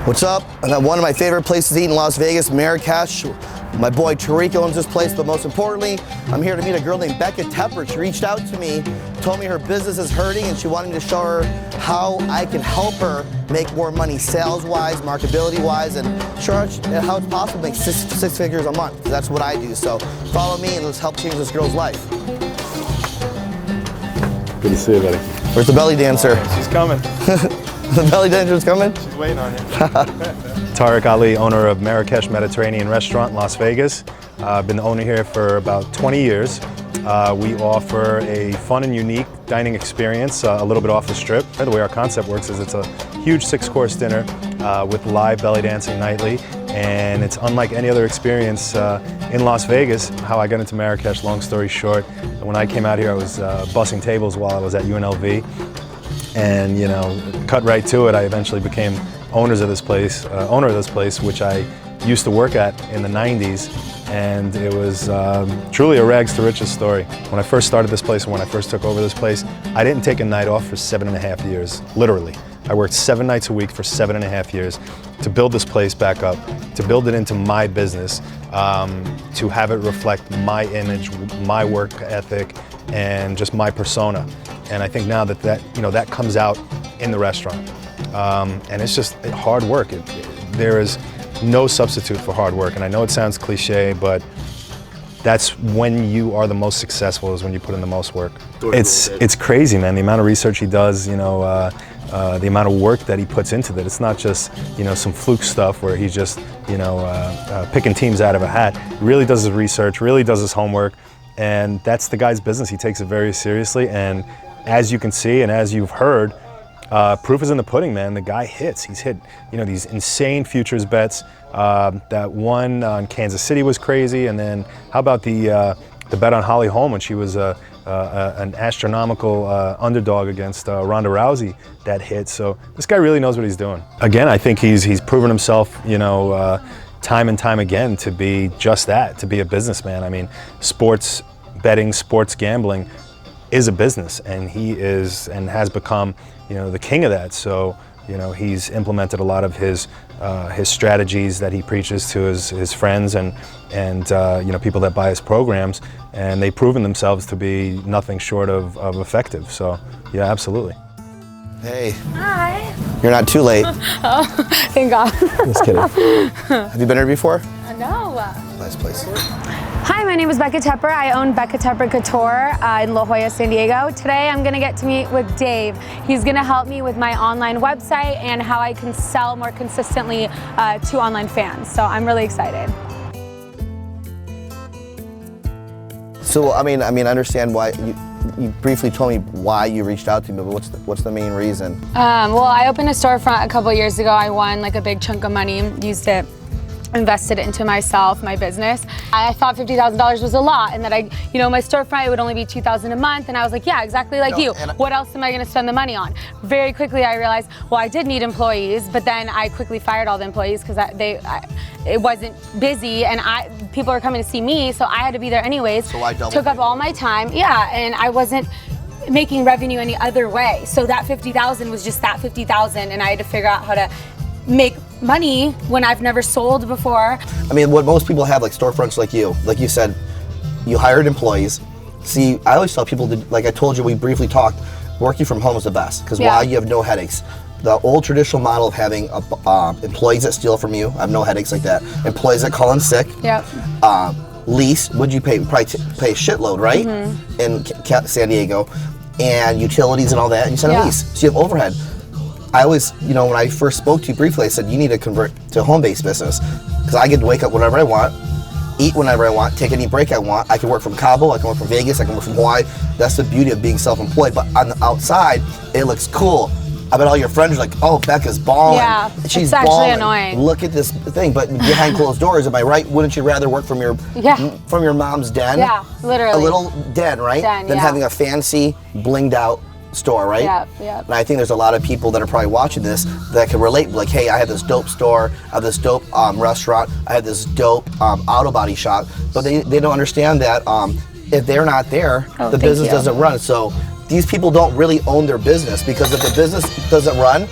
What's up? One of my favorite places to eat in Las Vegas, Marrakesh. My boy Tariq owns this place, but most importantly, I'm here to meet a girl named Becca Tepper. She reached out to me, told me her business is hurting, and she wanted me to show her how I can help her make more money sales-wise, marketability-wise, and show her how it's possible to make six figures a month. That's what I do. So follow me and let's help change this girl's life. Good to see you, buddy. Where's the belly dancer? She's coming. The belly dancer's coming? She's waiting on you. Tariq Ali, owner of Marrakesh Mediterranean Restaurant in Las Vegas. I've been the owner here for about 20 years. We offer a fun and unique dining experience a little bit off the strip. The way our concept works is it's a huge 6-course dinner with live belly dancing nightly, and it's unlike any other experience in Las Vegas. How I got into Marrakesh, long story short, when I came out here I was bussing tables while I was at UNLV, and you know, cut right to it, I eventually became owner of this place, which I used to work at in the 90s, and it was truly a rags to riches story. When I first started this place and when I first took over this place, I didn't take a night off for 7.5 years, literally. I worked 7 nights a week for 7.5 years to build this place back up, to build it into my business, to have it reflect my image, my work ethic, and just my persona. And I think now that comes out in the restaurant. And it's just hard work. There is no substitute for hard work. And I know it sounds cliche, but that's when you are the most successful, is when you put in the most work. It's crazy, man. The amount of research he does, you know, the amount of work that he puts into that. It's not just, you know, some fluke stuff where he's just, you know, picking teams out of a hat. He really does his research, really does his homework, and that's the guy's business. He takes it very seriously, and as you can see and as you've heard, proof is in the pudding, man. The guy hits. He's hit, you know, these insane futures bets. That one on Kansas City was crazy, and then how about the bet on Holly Holm when she was an astronomical underdog against Ronda Rousey? That hit. So this guy really knows what he's doing. Again, I think he's proven himself, you know, time and time again to be just that, to be a businessman. I mean, sports betting, sports gambling is a business, and he is and has become, you know, the king of that. So, you know, he's implemented a lot of his strategies that he preaches to his friends and you know, people that buy his programs, and they've proven themselves to be nothing short of effective. So, yeah, absolutely. Hey. Hi. You're not too late. Oh, thank God. Just kidding. Have you been here before? No. Nice place. Hi, my name is Becca Tepper. I own Becca Tepper Couture in La Jolla, San Diego. Today I'm going to get to meet with Dave. He's going to help me with my online website and how I can sell more consistently to online fans. So I'm really excited. So I mean, I understand why you briefly told me why you reached out to me, but what's the main reason? Well, I opened a storefront a couple years ago. I won like a big chunk of money, used it, invested it into myself, my business. I thought $50,000 was a lot, and that you know, my storefront, it would only be $2,000 a month, and I was like, yeah, exactly like you. What else am I gonna spend the money on? Very quickly I realized, well, I did need employees, but then I quickly fired all the employees because it wasn't busy, and people were coming to see me, so I had to be there anyways. So I took up all my time, yeah, and I wasn't making revenue any other way. So that $50,000 was just that $50,000, and I had to figure out how to make money when I've never sold before. I mean, what most people have, like storefronts like you said, you hired employees. See, I always tell people, like I told you, we briefly talked, working from home is the best, because why? You have no headaches. The old traditional model of having employees that steal from you, I have no headaches like that. Employees that call in sick. Yep. Lease, what'd you pay? Probably pay a shitload, right? Mm-hmm. In San Diego, and utilities and all that, and you send a lease. So you have overhead. I always, you know, when I first spoke to you briefly, I said you need to convert to a home-based business, because I get to wake up whenever I want, eat whenever I want, take any break I want. I can work from Cabo, I can work from Vegas, I can work from Hawaii. That's the beauty of being self-employed. But on the outside, it looks cool. I bet all your friends are like, oh, Becca's balling. Yeah, she's it's actually balling. Annoying. Look at this thing. But behind closed doors, am I right? Wouldn't you rather work from your mom's den? Yeah, literally. A little den, right? Than having a fancy, blinged out store, right? Yeah. And I think there's a lot of people that are probably watching this that can relate, like, hey, I have this dope store, I have this dope restaurant, I have this dope auto body shop, but they don't understand that if they're not there, the business doesn't run. So these people don't really own their business, because if the business doesn't run,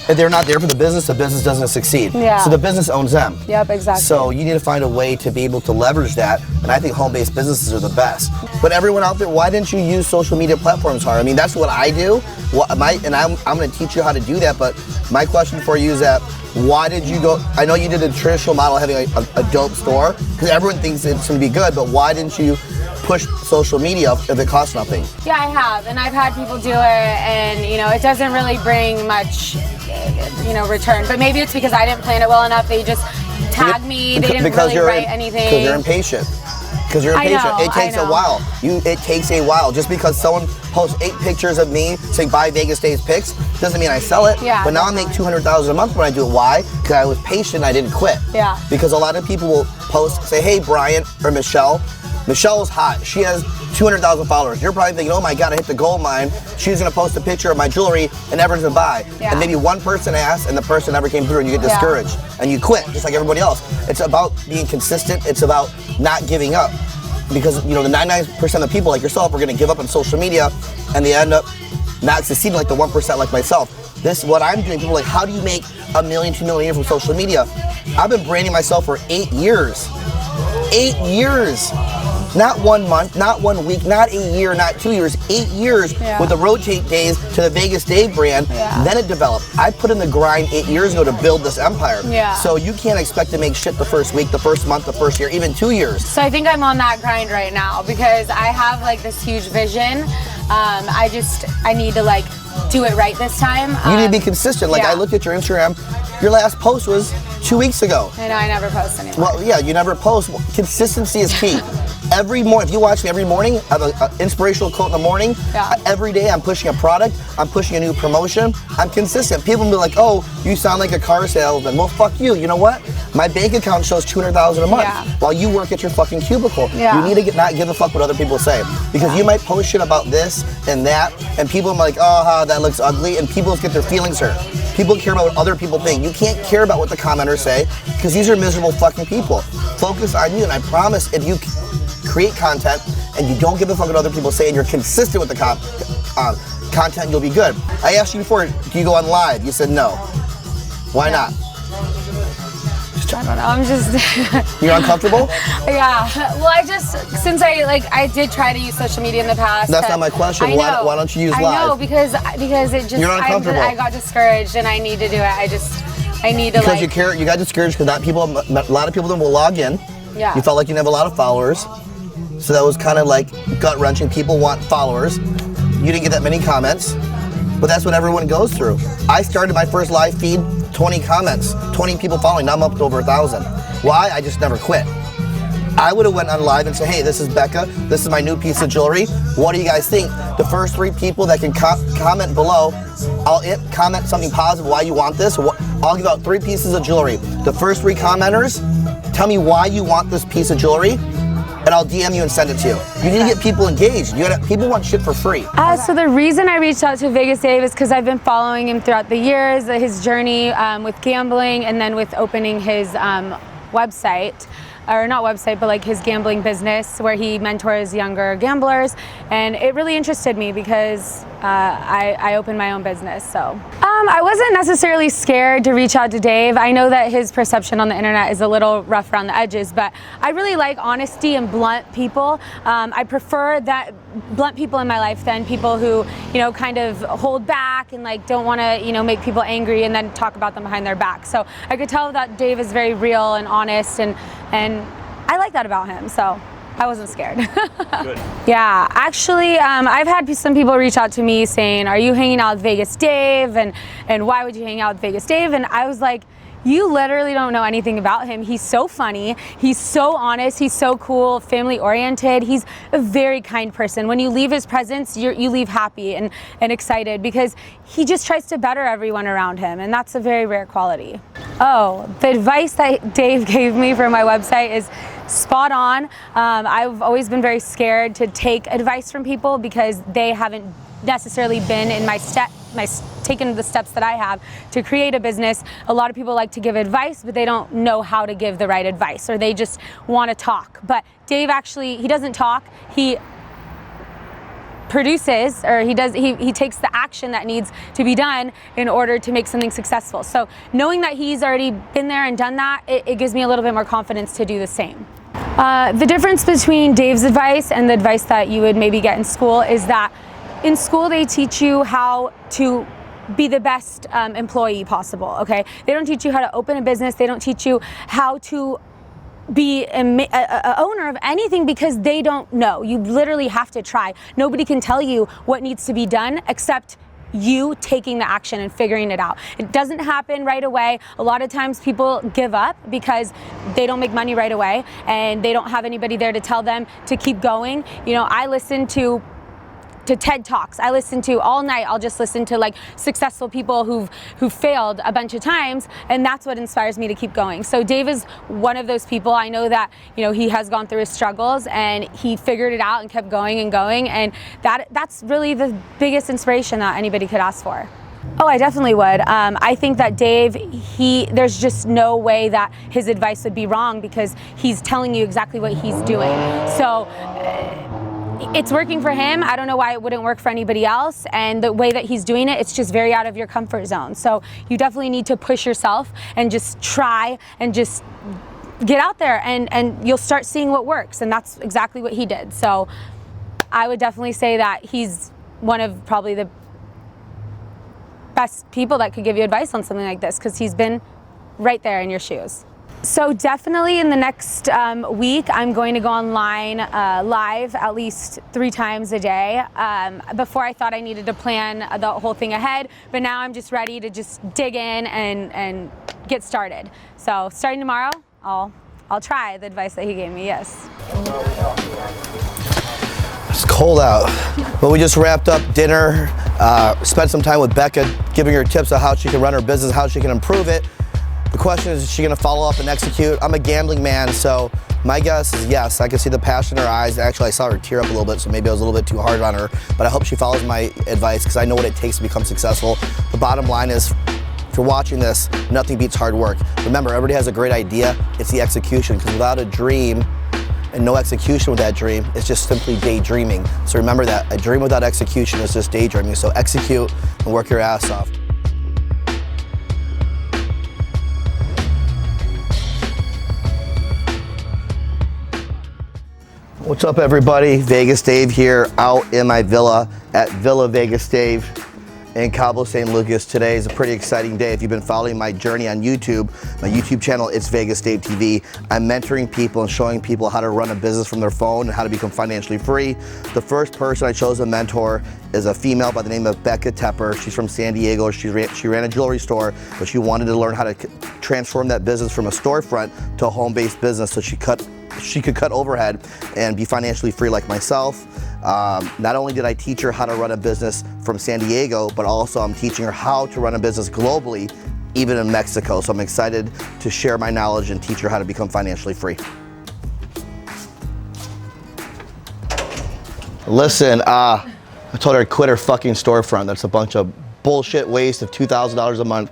If they're not there for the business doesn't succeed. Yeah. So the business owns them. Yep, exactly. So you need to find a way to be able to leverage that, and I think home-based businesses are the best. But everyone out there, why didn't you use social media platforms hard? I mean, that's what I do. I'm going to teach you how to do that, but my question for you is that, why did you go, I know you did a traditional model having a dope store, because everyone thinks it's going to be good, but why didn't you push social media if it costs nothing? Yeah, I have, and I've had people do it, and you know, it doesn't really bring much, you know, return. But maybe it's because I didn't plan it well enough. They just tagged me. They didn't really write anything. Because you're impatient. Because you're impatient. It takes a while. It takes a while. Just because someone posts 8 pictures of me saying buy Vegas Dave's pics doesn't mean I sell it. Yeah, but now I make $200,000 a month when I do it. Why? Because I was patient. I didn't quit. Yeah. Because a lot of people will post, say, hey, Brian or Michelle. Michelle's hot. She has 200,000 followers. You're probably thinking, oh my God, I hit the gold mine. She's gonna post a picture of my jewelry and everyone's gonna buy. Yeah. And maybe one person asked and the person never came through and you get discouraged and you quit, just like everybody else. It's about being consistent. It's about not giving up. Because you know the 99% of people like yourself are gonna give up on social media and they end up not succeeding like the 1% like myself. This is what I'm doing. People are like, how do you make $1 million, $2 million a year from social media? I've been branding myself for 8 years. 8 years. Not 1 month, not 1 week, not a year, not 2 years, 8 years with the rotate days to the Vegas Dave brand. Then it developed. I put in the grind 8 years ago to build this empire. So you can't expect to make shit the first week, the first month, the first year, even 2 years. So I think I'm on that grind right now because I have like this huge vision. I need to like do it right this time. You need to be consistent. Like I looked at your Instagram, your last post was 2 weeks ago. I know, I never post anymore. Well, yeah, you never post. Consistency is key. Every morning, if you watch me every morning, I have an inspirational quote in the morning. Every day I'm pushing a product, I'm pushing a new promotion. I'm consistent. People will be like, oh, you sound like a car salesman. Well, fuck you. You know what? My bank account shows $200,000 a month while you work at your fucking cubicle. You need to not give a fuck what other people say. Because you might post shit about this and that, and people are like, oh, that looks ugly, and people get their feelings hurt. People care about what other people think. You can't care about what the commenters say, because these are miserable fucking people. Focus on you, and I promise if you create content and you don't give a fuck what other people say and you're consistent with the content, you'll be good. I asked you before, do you go on live? You said no. Why not? I don't know, I'm just... You're uncomfortable? Yeah, well since I did try to use social media in the past. That's not my question. Why don't you use live? I know, because it just... You're uncomfortable. I got discouraged and I need to do it. I need to because you got discouraged because a lot of people then will log in. You felt like you didn't have a lot of followers. So that was kind of like gut-wrenching. People want followers. You didn't get that many comments, but that's what everyone goes through. I started my first live feed, 20 comments, 20 people following. Now I'm up to over 1,000. Why? I just never quit. I would have went on live and said, hey, this is Becca. This is my new piece of jewelry. What do you guys think? The first 3 people that can comment below, I'll comment something positive, why you want this. I'll give out 3 pieces of jewelry. The first 3 commenters, tell me why you want this piece of jewelry, and I'll DM you and send it to you. You need to get people engaged. People want shit for free. So the reason I reached out to Vegas Dave is because I've been following him throughout the years, his journey with gambling, and then with opening his website. Or not website, but like his gambling business where he mentors younger gamblers. And it really interested me because I opened my own business, so. I wasn't necessarily scared to reach out to Dave. I know that his perception on the internet is a little rough around the edges, but I really like honesty and blunt people. I prefer that blunt people in my life than people who, you know, kind of hold back and like don't want to, you know, make people angry and then talk about them behind their back. So I could tell that Dave is very real and honest, and I like that about him, so I wasn't scared. Good. Yeah, actually, I've had some people reach out to me saying, are you hanging out with Vegas Dave? And why would you hang out with Vegas Dave? And I was like, you literally don't know anything about him. He's so funny, he's so honest, he's so cool, family oriented. He's a very kind person. When you leave his presence, you leave happy and excited because he just tries to better everyone around him, and that's a very rare quality. Oh, the advice that Dave gave me for my website is spot on. I've always been very scared to take advice from people because they haven't necessarily been in taken the steps that I have to create a business. A lot of people like to give advice, but they don't know how to give the right advice, or they just want to talk. But Dave actually, he doesn't talk. He produces, or he takes the action that needs to be done in order to make something successful. So knowing that he's already been there and done that, it gives me a little bit more confidence to do the same. The difference between Dave's advice and the advice that you would maybe get in school is that in school they teach you how to be the best employee possible, okay? They don't teach you how to open a business. They don't teach you how to be an owner of anything, because they don't know. You literally have to try. Nobody can tell you what needs to be done except you taking the action and figuring it out. It doesn't happen right away. A lot of times people give up because they don't make money right away and they don't have anybody there to tell them to keep going. You know, I listen to TED Talks. I listen to all night. I'll just listen to like successful people who've failed a bunch of times, and that's what inspires me to keep going. So Dave is one of those people. I know that, you know, he has gone through his struggles and he figured it out and kept going and going, and that's really the biggest inspiration that anybody could ask for. Oh, I definitely would. I think that Dave, there's just no way that his advice would be wrong, because he's telling you exactly what he's doing. So it's working for him. I don't know why it wouldn't work for anybody else. And the way that he's doing it, it's just very out of your comfort zone. So you definitely need to push yourself and just try and just get out there, and you'll start seeing what works. And that's exactly what he did. So I would definitely say that he's one of probably the best people that could give you advice on something like this, because he's been right there in your shoes. So definitely in the next week, I'm going to go online live at least 3 times a day. Before I thought I needed to plan the whole thing ahead, but now I'm just ready to just dig in and get started. So starting tomorrow, I'll try the advice that he gave me, yes. It's cold out, but we just wrapped up dinner, spent some time with Becca, giving her tips on how she can run her business, how she can improve it. The question is she gonna follow up and execute? I'm a gambling man, so my guess is yes. I can see the passion in her eyes. Actually, I saw her tear up a little bit, so maybe I was a little bit too hard on her, but I hope she follows my advice, because I know what it takes to become successful. The bottom line is, if you're watching this, nothing beats hard work. Remember, everybody has a great idea. It's the execution, because without a dream and no execution with that dream, it's just simply daydreaming. So remember that, a dream without execution is just daydreaming. So execute and work your ass off. What's up, everybody? Vegas Dave here, out in my villa at Villa Vegas Dave in Cabo San Lucas. Today is a pretty exciting day. If you've been following my journey on YouTube, my YouTube channel, it's Vegas Dave TV. I'm mentoring people and showing people how to run a business from their phone and how to become financially free. The first person I chose to mentor is a female by the name of Becca Tepper. She's from San Diego. She ran a jewelry store, but she wanted to learn how to transform that business from a storefront to a home-based business, so she could cut overhead and be financially free like myself. Not only did I teach her how to run a business from San Diego, but also I'm teaching her how to run a business globally, even in Mexico. So I'm excited to share my knowledge and teach her how to become financially free. Listen, I told her to quit her fucking storefront. That's a bunch of bullshit waste of $2,000 a month.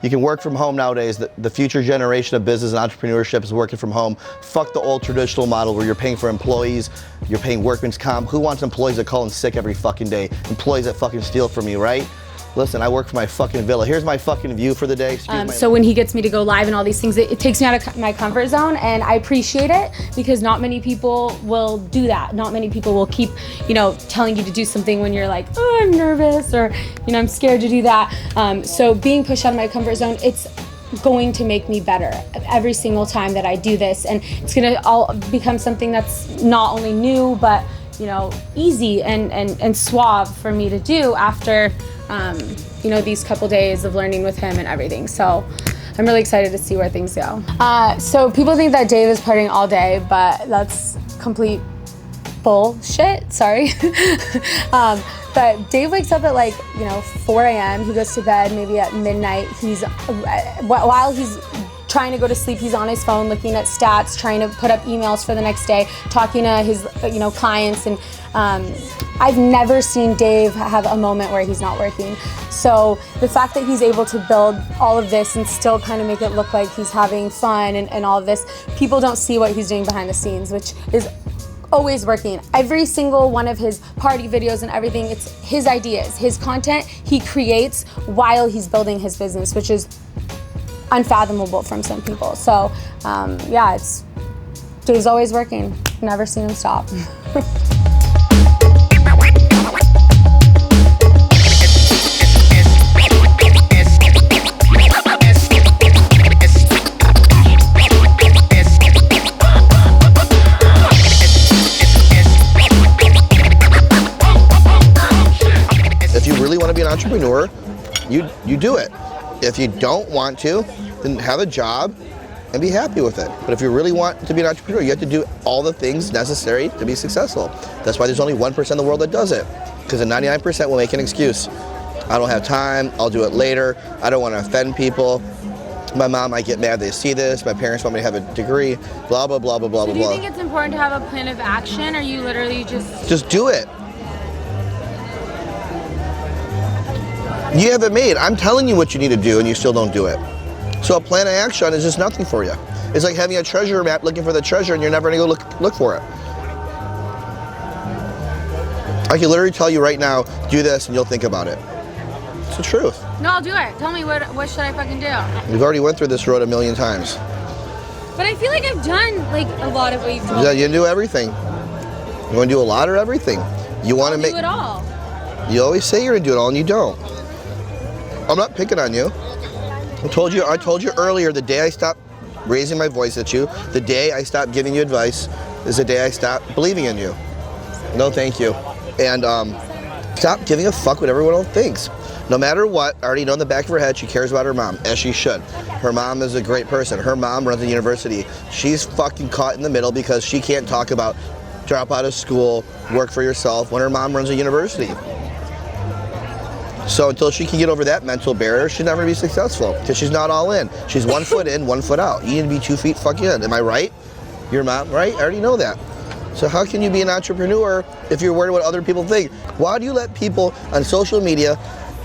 You can work from home nowadays. The future generation of business and entrepreneurship is working from home. Fuck the old traditional model where you're paying for employees, you're paying workman's comp. Who wants employees that call in sick every fucking day? Employees that fucking steal from you, right? Listen, I work for my fucking villa. Here's my fucking view for the day. So when he gets me to go live and all these things, it takes me out of my comfort zone, and I appreciate it, because not many people will do that. Not many people will keep, telling you to do something when you're like, oh, I'm nervous, or, I'm scared to do that. So being pushed out of my comfort zone, it's going to make me better every single time that I do this, and it's gonna all become something that's not only new, but easy and suave for me to do after these couple days of learning with him and everything. So I'm really excited to see where things go. So people think that Dave is partying all day, but that's complete bullshit, sorry. But Dave wakes up at 4 a.m. He goes to bed maybe at midnight. While he's trying to go to sleep, he's on his phone looking at stats, trying to put up emails for the next day, talking to his clients, and I've never seen Dave have a moment where he's not working. So the fact that he's able to build all of this and still kind of make it look like he's having fun and all of this, people don't see what he's doing behind the scenes, which is always working. Every single one of his party videos and everything, it's his ideas, his content he creates while he's building his business, which is unfathomable from some people. So yeah, Dave's always working. Never seen him stop. If you really want to be an entrepreneur, you do it. If you don't want to, then have a job and be happy with it. But if you really want to be an entrepreneur, you have to do all the things necessary to be successful. That's why there's only 1% of the world that does it, because the 99% will make an excuse. I don't have time, I'll do it later, I don't want to offend people, my mom might get mad they see this, my parents want me to have a degree, blah, blah, blah, blah, blah, blah. Do you think it's important to have a plan of action, or you literally just do it? You have it made. I'm telling you what you need to do and you still don't do it. So a plan of action is just nothing for you. It's like having a treasure map looking for the treasure and you're never gonna go look for it. I can literally tell you right now, do this and you'll think about it. It's the truth. No, I'll do it. Tell me what should I fucking do? We've already went through this road a million times. But I feel like I've done like a lot of what you've told me. Yeah, you do everything. You wanna do a lot or everything? You wanna make do it all. You always say you're gonna do it all and you don't. I'm not picking on you. I told you earlier, the day I stopped raising my voice at you, the day I stopped giving you advice, is the day I stopped believing in you. No, thank you. And stop giving a fuck what everyone else thinks. No matter what, I already know in the back of her head she cares about her mom, as she should. Her mom is a great person. Her mom runs a university. She's fucking caught in the middle because she can't talk about drop out of school, work for yourself, when her mom runs a university. So until she can get over that mental barrier, she's never gonna be successful because she's not all in. She's 1 foot in, 1 foot out. You need to be 2 feet fucking in. Am I right? Your mom, right? I already know that. So how can you be an entrepreneur if you're worried what other people think? Why do you let people on social media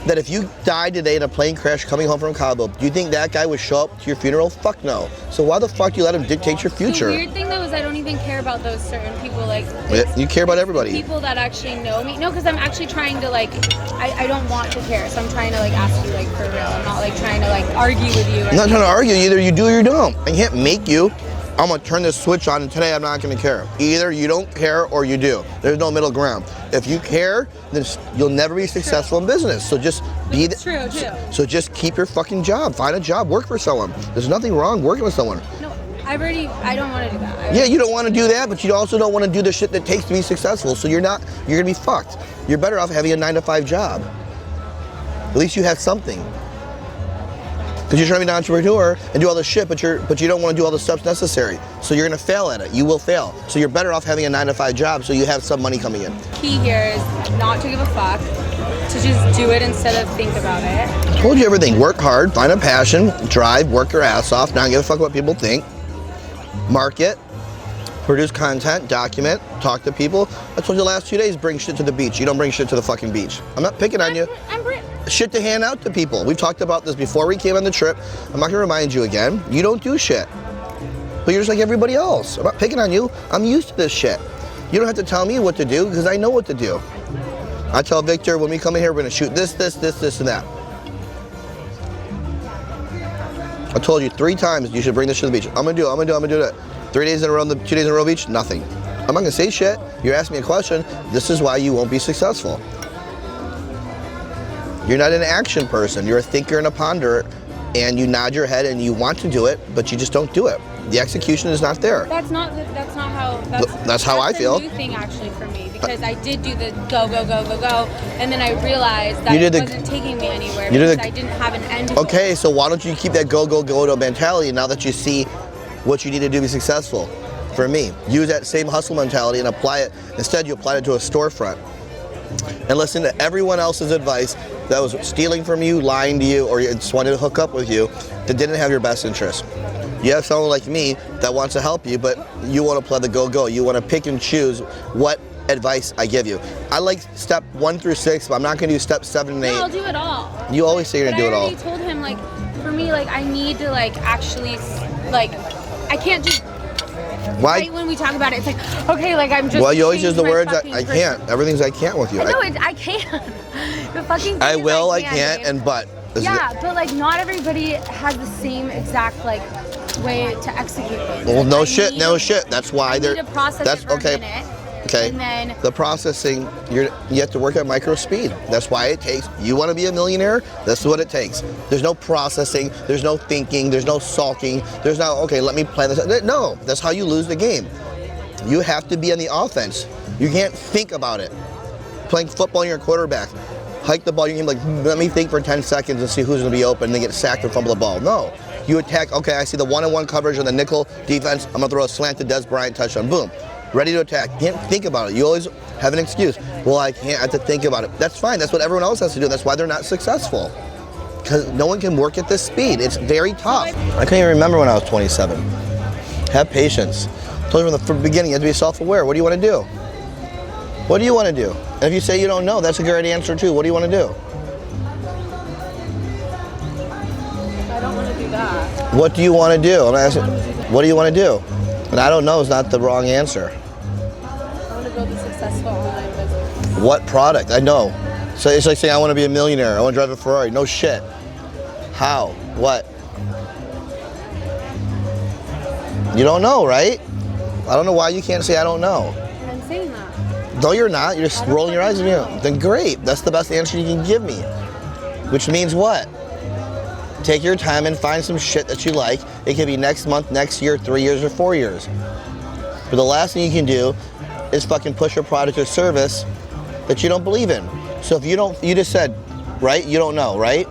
that if you died today in a plane crash coming home from Cabo, do you think that guy would show up to your funeral? Fuck no. So why the fuck do you let him dictate your future? The weird thing though is I don't even care about those certain people. Like you care about everybody. People that actually know me. No, because I'm actually trying to like, I don't want to care. So I'm trying to like ask you like for real. I'm not like trying to like argue with you. I'm not trying to argue. Either you do or you don't. I can't make you. I'm gonna turn this switch on and today I'm not gonna care. Either you don't care or you do. There's no middle ground. If you care, then you'll never be successful in business. So just be true too. So just keep your fucking job. Find a job, work for someone. There's nothing wrong working with someone. No, I don't want to do that. Yeah, you don't want to do that, but you also don't want to do the shit that takes to be successful. So you're gonna be fucked. You're better off having a 9-to-5 job. At least you have something. Because you're trying to be an entrepreneur and do all this shit, but you don't want to do all the steps necessary. So you're gonna fail at it. You will fail. So you're better off having a 9-to-5 job so you have some money coming in. Key here is not to give a fuck, to just do it instead of think about it. I told you everything. Work hard, find a passion, drive, work your ass off, not give a fuck what people think. Market, produce content, document, talk to people. I told you the last 2 days, bring shit to the beach. You don't bring shit to the fucking beach. I'm not picking on you. Shit to hand out to people. We've talked about this before we came on the trip. I'm not gonna remind you again. You don't do shit. But you're just like everybody else. I'm not picking on you. I'm used to this shit. You don't have to tell me what to do because I know what to do. I tell Victor, when we come in here, we're gonna shoot this, and that. I told you 3 times you should bring this to the beach. I'm gonna do it. 3 days in a row, 2 days in a row beach, nothing. I'm not gonna say shit. You're asking me a question. This is why you won't be successful. You're not an action person. You're a thinker and a ponderer, and you nod your head and you want to do it, but you just don't do it. The execution is not there. That's how I feel. That's a new thing actually for me, because I did do the go, and then I realized that it wasn't taking me anywhere because I didn't have an end goal. Okay, so why don't you keep that go mentality now that you see what you need to do to be successful? For me, use that same hustle mentality and apply it. Instead, you apply it to a storefront. And listen to everyone else's advice that was stealing from you, lying to you, or just wanted to hook up with you that didn't have your best interest. You have someone like me that wants to help you, but you want to play the go. You want to pick and choose what advice I give you. I like step 1 through 6, but I'm not going to do step 7 and 8. No, I'll do it all. You always say you're going to do it all. I already told him, like, for me, like, I need to, like, actually, like, I can't just Why? Right when we talk about it, it's like, okay, like I'm just. Well, you always use the changed my words fucking I can't. Everything's I can't with you. I know I can't. The fucking thing I is will, I can't, Dave. and but. Yeah, but like not everybody has the same exact like way to execute things. Well, Like, no I shit, need- no shit. That's why I they're. need to process That's it for okay. a minute. Okay. And then The processing, you have to work at micro speed. That's why it takes. You want to be a millionaire? That's what it takes. There's no processing. There's no thinking. There's no sulking. There's no okay. Let me plan this. No, that's how you lose the game. You have to be on the offense. You can't think about it. Playing football, you're a quarterback. Hike the ball. You can like let me think for 10 seconds and see who's going to be open. And then get sacked and fumble the ball. No, you attack. Okay, I see the one-on-one coverage on the nickel defense. I'm going to throw a slanted Des Bryant touchdown. Boom. Ready to attack. Can't think about it. You always have an excuse. Well, I can't. I have to think about it. That's fine. That's what everyone else has to do. That's why they're not successful. Because no one can work at this speed. It's very tough. I can't even remember when I was 27. Have patience. I told you from the beginning, you have to be self-aware. What do you want to do? What do you want to do? And if you say you don't know, that's a great answer too. What do you want to do? I don't want to do that. What do you want to do? I'm asking. What do you want to do? And I don't know is not the wrong answer. I want to build a successful online business. What product? I know. So it's like saying I want to be a millionaire. I want to drive a Ferrari. No shit. How? What? You don't know, right? I don't know why you can't say I don't know. I'm saying that. No, you're not. You're just rolling your eyes at me. Then great. That's the best answer you can give me. Which means what? Take your time and find some shit that you like. It could be next month, next year, 3 years, or 4 years. But the last thing you can do is fucking push a product or service that you don't believe in. So if you don't, you just said, right? You don't know, right?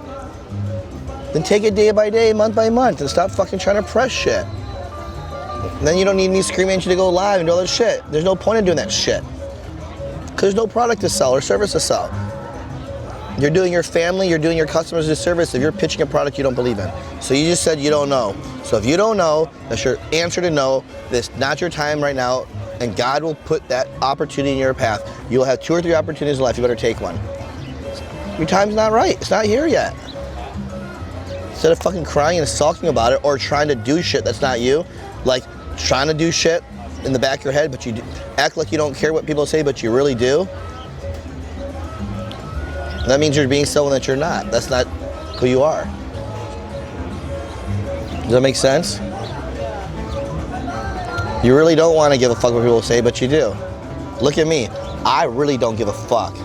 Then take it day by day, month by month, and stop fucking trying to press shit. And then you don't need me screaming at you to go live and do all that shit. There's no point in doing that shit. Because there's no product to sell or service to sell. You're doing your family, you're doing your customers a service if you're pitching a product you don't believe in. So you just said you don't know. So if you don't know, that's your answer to no. This not your time right now, and God will put that opportunity in your path. You'll have 2 or 3 opportunities in life, you better take one. Your time's not right, it's not here yet. Instead of fucking crying and sulking about it or trying to do shit that's not you, like trying to do shit in the back of your head, but you act like you don't care what people say, but you really do. That means you're being someone that you're not. That's not who you are. Does that make sense? You really don't want to give a fuck what people say, but you do. Look at me. I really don't give a fuck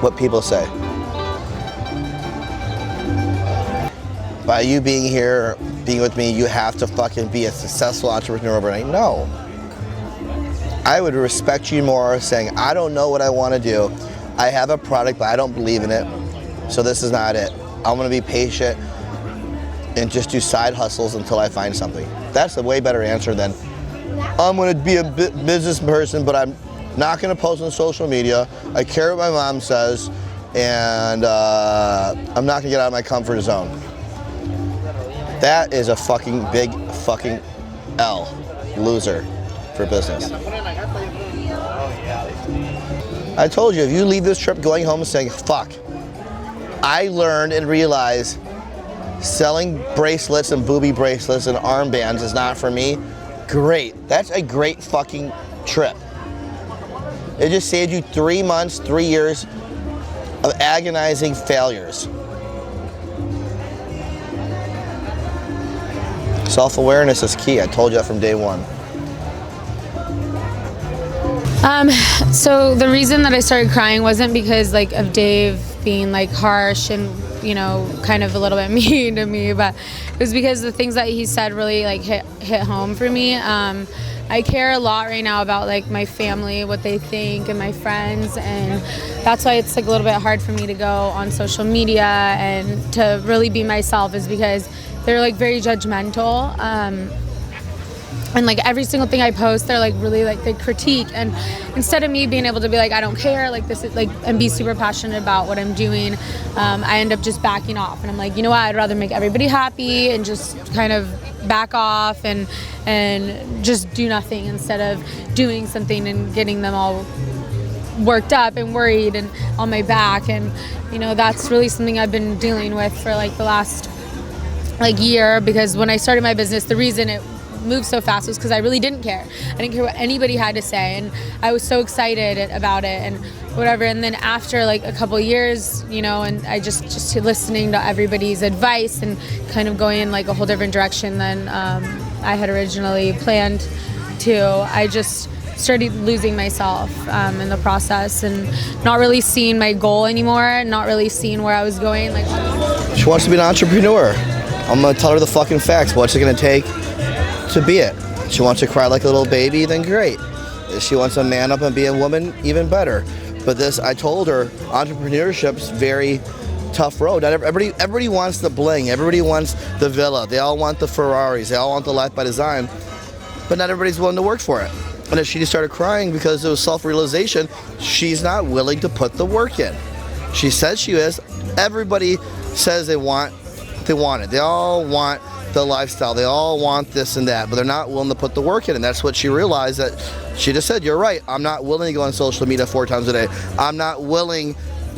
what people say. By you being here, being with me, you have to fucking be a successful entrepreneur overnight. No. I would respect you more saying, I don't know what I want to do. I have a product, but I don't believe in it. So this is not it. I'm going to be patient and just do side hustles until I find something. That's a way better answer than, I'm going to be a business person, but I'm not going to post on social media. I care what my mom says, and I'm not going to get out of my comfort zone. That is a fucking big fucking L, loser for business. I told you, if you leave this trip going home and saying, fuck, I learned and realized selling bracelets and booby bracelets and armbands is not for me, great. That's a great fucking trip. It just saved you 3 months, 3 years of agonizing failures. Self-awareness is key. I told you that from day one. So the reason that I started crying wasn't because like of Dave being like harsh and, you know, kind of a little bit mean to me, but it was because the things that he said really like hit home for me. I care a lot right now about like my family, what they think, and my friends, and that's why it's like a little bit hard for me to go on social media and to really be myself, is because they're like very judgmental. And like every single thing I post, they're like really like they critique, and instead of me being able to be like I don't care, like this is like, and be super passionate about what I'm doing, I end up just backing off, and I'm like, you know what, I'd rather make everybody happy and just kind of back off and just do nothing instead of doing something and getting them all worked up and worried and on my back. And you know, that's really something I've been dealing with for like the last like year, because when I started my business, the reason it moved so fast was because I really didn't care. I didn't care what anybody had to say, and I was so excited about it and whatever. And then after like a couple years, you know, and I just listening to everybody's advice and kind of going in like a whole different direction than I had originally planned to, I just started losing myself in the process and not really seeing my goal anymore, not really seeing where I was going. Like, she wants to be an entrepreneur. I'm gonna tell her the fucking facts. What's it gonna take to be it? She wants to cry like a little baby, then great. If she wants to man up and be a woman, even better. But this, I told her, entrepreneurship's very tough road. Not everybody wants the bling. Everybody wants the villa. They all want the Ferraris. They all want the life by design. But not everybody's willing to work for it. And if she just started crying because it was self-realization, she's not willing to put the work in. She says she is. Everybody says they want it. They all want the lifestyle. They all want this and that, but they're not willing to put the work in. And that's what she realized, that she just said, you're right. I'm not willing to go on social media 4 times a day. I'm not willing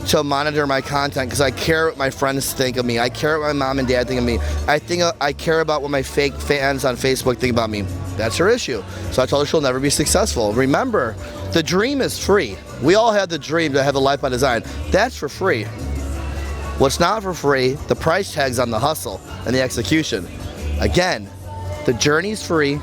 to monitor my content because I care what my friends think of me. I care what my mom and dad think of me. I care about what my fake fans on Facebook think about me. That's her issue. So I told her she'll never be successful. Remember, the dream is free. We all have the dream to have a life by design. That's for free. What's not for free, the price tag's on the hustle and the execution. Again, the journey's free,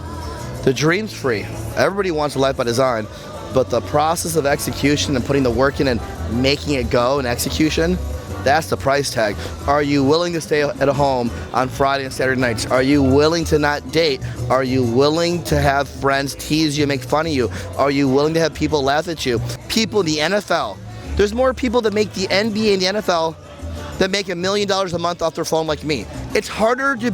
the dream's free. Everybody wants a life by design, but the process of execution and putting the work in and making it go and execution, that's the price tag. Are you willing to stay at home on Friday and Saturday nights? Are you willing to not date? Are you willing to have friends tease you, make fun of you? Are you willing to have people laugh at you? People in the NFL. There's more people that make the NBA and the NFL that make $1 million a month off their phone like me. It's harder to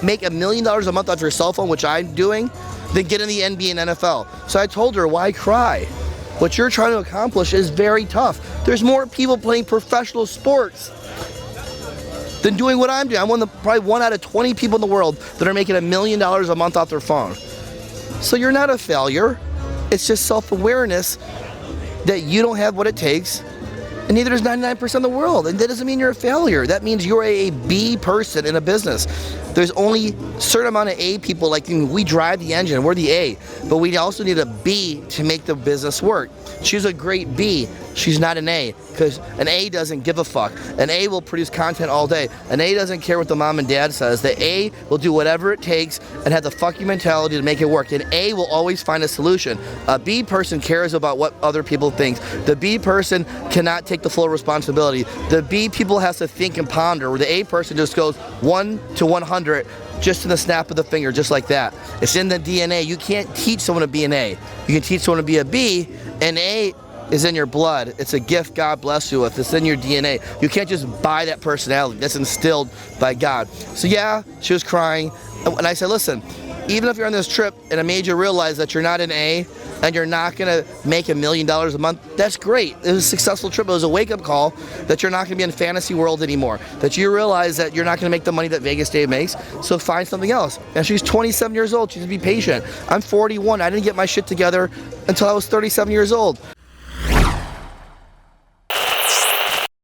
make $1 million a month off your cell phone, which I'm doing, than get in the NBA and NFL. So I told her, why cry? What you're trying to accomplish is very tough. There's more people playing professional sports than doing what I'm doing. I'm probably 1 out of 20 people in the world that are making $1 million a month off their phone. So you're not a failure. It's just self-awareness that you don't have what it takes, and neither does 99% of the world. And that doesn't mean you're a failure. That means you're a B person in a business. There's only a certain amount of A people, like we drive the engine, we're the A, but we also need a B to make the business work. She's a great B, she's not an A, because an A doesn't give a fuck. An A will produce content all day. An A doesn't care what the mom and dad says. The A will do whatever it takes and have the fucking mentality to make it work. An A will always find a solution. A B person cares about what other people think. The B person cannot take the full responsibility. The B people has to think and ponder, where the A person just goes 1 to 100 just in the snap of the finger, just like that. It's in the DNA. You can't teach someone to be an A. You can teach someone to be a B. An A is in your blood. It's a gift God bless you with. It's in your DNA. You can't just buy that personality. That's instilled by God. So yeah, she was crying. And I said, listen, even if you're on this trip and I made you realize that you're not an A and you're not going to make $1 million a month, that's great. It was a successful trip. It was a wake-up call that you're not going to be in fantasy world anymore, that you realize that you're not going to make the money that Vegas Dave makes, so find something else. And she's 27 years old. She's going to be patient. I'm 41. I didn't get my shit together until I was 37 years old.